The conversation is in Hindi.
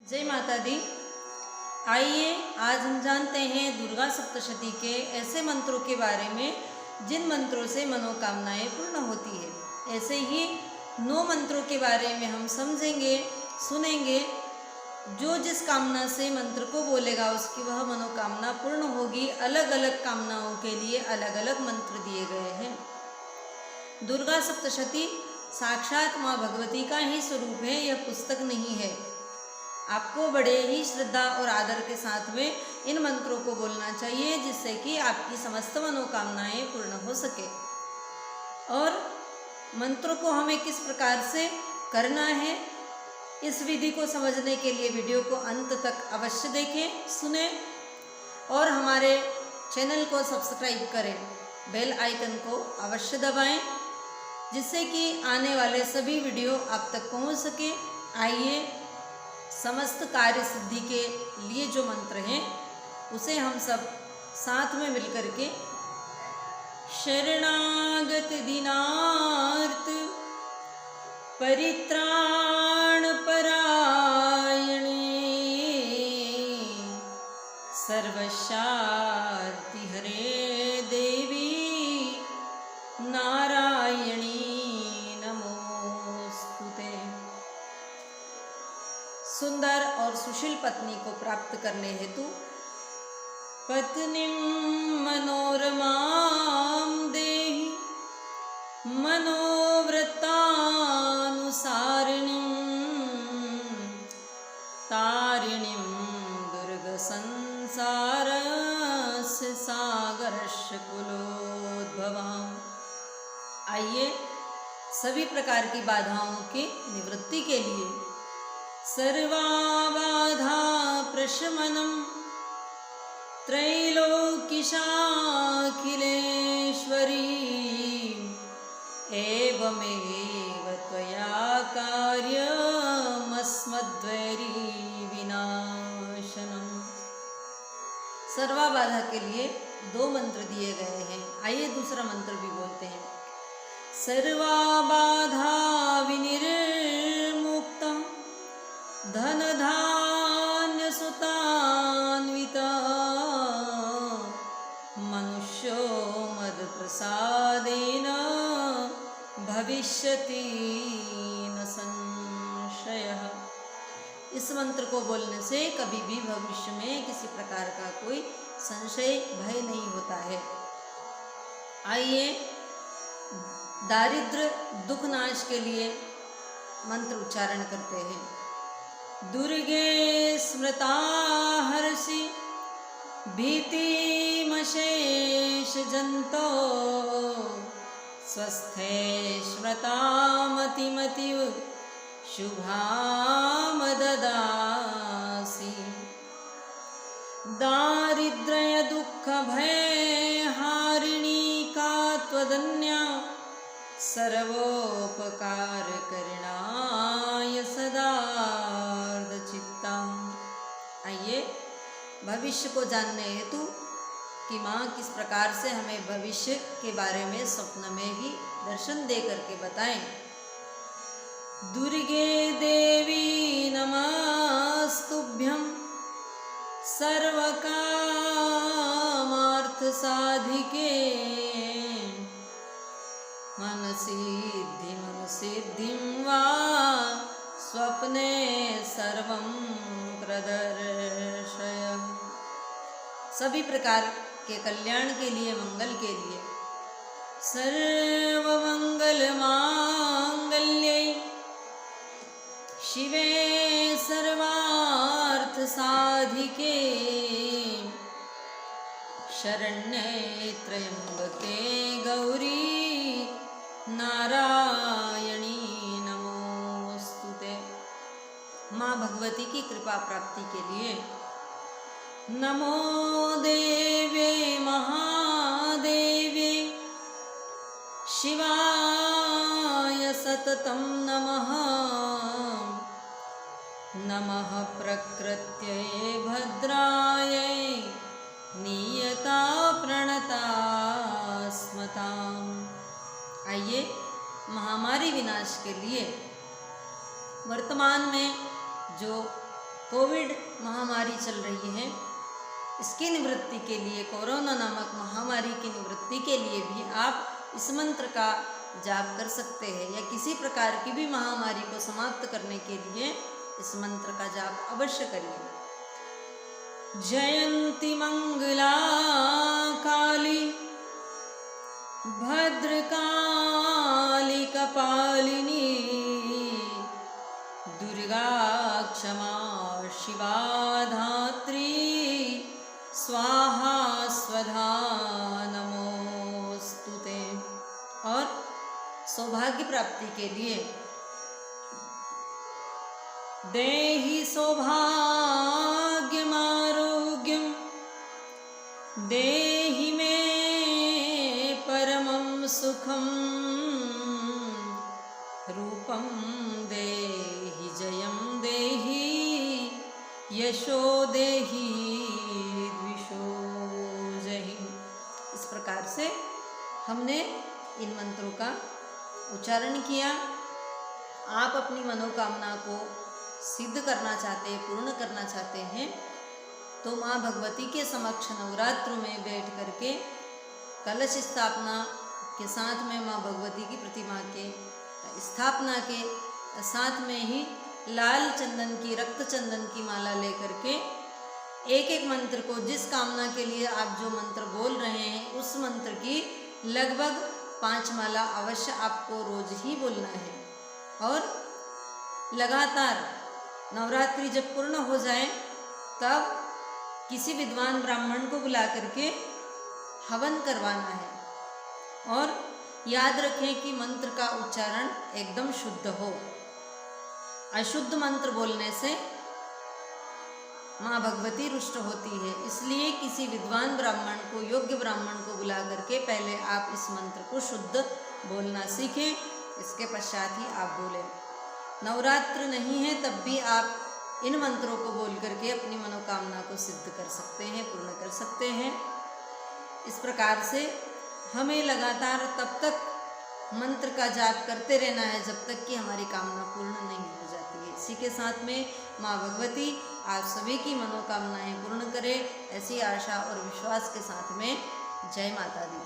जय माता दी। आइए आज हम जानते हैं दुर्गा सप्तशती के ऐसे मंत्रों के बारे में जिन मंत्रों से मनोकामनाएं पूर्ण होती है। ऐसे ही 9 मंत्रों के बारे में हम समझेंगे, सुनेंगे। जो जिस कामना से मंत्र को बोलेगा उसकी वह मनोकामना पूर्ण होगी। अलग अलग कामनाओं के लिए अलग अलग मंत्र दिए गए हैं। दुर्गा सप्तशती साक्षात माँ भगवती का ही स्वरूप है, यह पुस्तक नहीं है। आपको बड़े ही श्रद्धा और आदर के साथ में इन मंत्रों को बोलना चाहिए, जिससे कि आपकी समस्त मनोकामनाएं पूर्ण हो सके। और मंत्रों को हमें किस प्रकार से करना है, इस विधि को समझने के लिए वीडियो को अंत तक अवश्य देखें, सुने और हमारे चैनल को सब्सक्राइब करें। बेल आइकन को अवश्य दबाएं, जिससे कि आने वाले सभी वीडियो आप तक पहुंच सके। आइए समस्त कार्य सिद्धि के लिए जो मंत्र हैं उसे हम सब साथ में मिलकर के शरणागत दीनार्त परित्राण परायणे सर्वशार्ति हरे देवी नारायणी नमोस्तुते। सुंदर और सुशील पत्नी को प्राप्त करने हेतु पत्नीं मनोरमां देहि मनोव्रतानुसारिणीं तारिणीं दुर्गसंसारस्य सागरस्य कुलोद्भवाम्। आइए सभी प्रकार की बाधाओं की निवृत्ति के लिए सर्वाबाधा प्रशमनं त्रैलोक्यशाखिलेश्वरी एवमेव त्वया कार्यमस्मद्वैरी विनाशनम्। सर्वाबाधा के लिए 2 मंत्र दिए गए हैं। आइए दूसरा मंत्र भी बोलते हैं। सर्वाबाधा विनिर्मुक्ता धन धान्य सुतान्विता मनुष्यो मद प्रसादेन भविष्यति न संशयः। इस मंत्र को बोलने से कभी भी भविष्य में किसी प्रकार का कोई संशय भय नहीं होता है। आइए दारिद्र दुख नाश के लिए मंत्र उच्चारण करते हैं। दुर्गे स्मृता हर्षि भीतिमशेष जंतो स्वस्थे स्मृतामतिमतिव शुभाम ददासि दारिद्र्य दुःख भय हारिणी का त्वदन्या सर्वोपकार करणाय सदार्ध चित्ता। आइए भविष्य को जानने हेतु कि माँ किस प्रकार से हमें भविष्य के बारे में स्वप्न में ही दर्शन दे करके बताएं। दुर्गे देवी नमस्तुभ्यं सर्वकामार्थ साधिके मनसिद्धिं वा स्वप्ने सर्वं प्रदर्शय। सभी प्रकार के कल्याण के लिए, मंगल के लिए सर्वमंगल मांगल्ये शिवे सर्वार्थ साधिके शरण्ये त्र्यंबके गौरी नारायणी नमोस्तुते। माँ भगवती की कृपा प्राप्ति के लिए नमो देव्ये महादेव्ये शिवाय सततं नमः। नमः प्रकृत्यै भद्रायै नियता प्रणता स्मताम्। आइए महामारी विनाश के लिए वर्तमान में जो कोविड महामारी चल रही है, इसकी निवृत्ति के लिए, कोरोना नामक महामारी की निवृत्ति के लिए भी आप इस मंत्र का जाप कर सकते हैं, या किसी प्रकार की भी महामारी को समाप्त करने के लिए इस मंत्र का जाप अवश्य करिए। जयंती मंगला काली भद्रकाली कपालिनी दुर्गा क्षमा शिवा धात्री स्वाहा स्वधा नमोस्तुते। और सौभाग्य प्राप्ति के लिए देहि सौभाग्यमारोग्यम देहि मे परमं सुखम रूपं देहि जयं देहि यशो देहि द्विषो जहि। इस प्रकार से हमने इन मंत्रों का उच्चारण किया। आप अपनी मनोकामना को सिद्ध करना चाहते हैं, पूर्ण करना चाहते हैं, तो माँ भगवती के समक्ष नवरात्र में बैठ करके कलश स्थापना के साथ में माँ भगवती की प्रतिमा के स्थापना के साथ में ही लाल चंदन की, रक्त चंदन की माला लेकर के एक एक मंत्र को, जिस कामना के लिए आप जो मंत्र बोल रहे हैं उस मंत्र की लगभग 5 माला अवश्य आपको रोज ही बोलना है। और लगातार नवरात्रि जब पूर्ण हो जाए तब किसी विद्वान ब्राह्मण को बुला करके हवन करवाना है। और याद रखें कि मंत्र का उच्चारण एकदम शुद्ध हो। अशुद्ध मंत्र बोलने से माँ भगवती रुष्ट होती है, इसलिए किसी विद्वान ब्राह्मण को, योग्य ब्राह्मण को बुला करके पहले आप इस मंत्र को शुद्ध बोलना सीखें, इसके पश्चात ही आप बोलें। नवरात्र नहीं है तब भी आप इन मंत्रों को बोल करके अपनी मनोकामना को सिद्ध कर सकते हैं, पूर्ण कर सकते हैं। इस प्रकार से हमें लगातार तब तक मंत्र का जाप करते रहना है जब तक कि हमारी कामना पूर्ण नहीं हो जाती है। इसी के साथ में माँ भगवती आप सभी की मनोकामनाएं पूर्ण करे, ऐसी आशा और विश्वास के साथ में जय माता दी।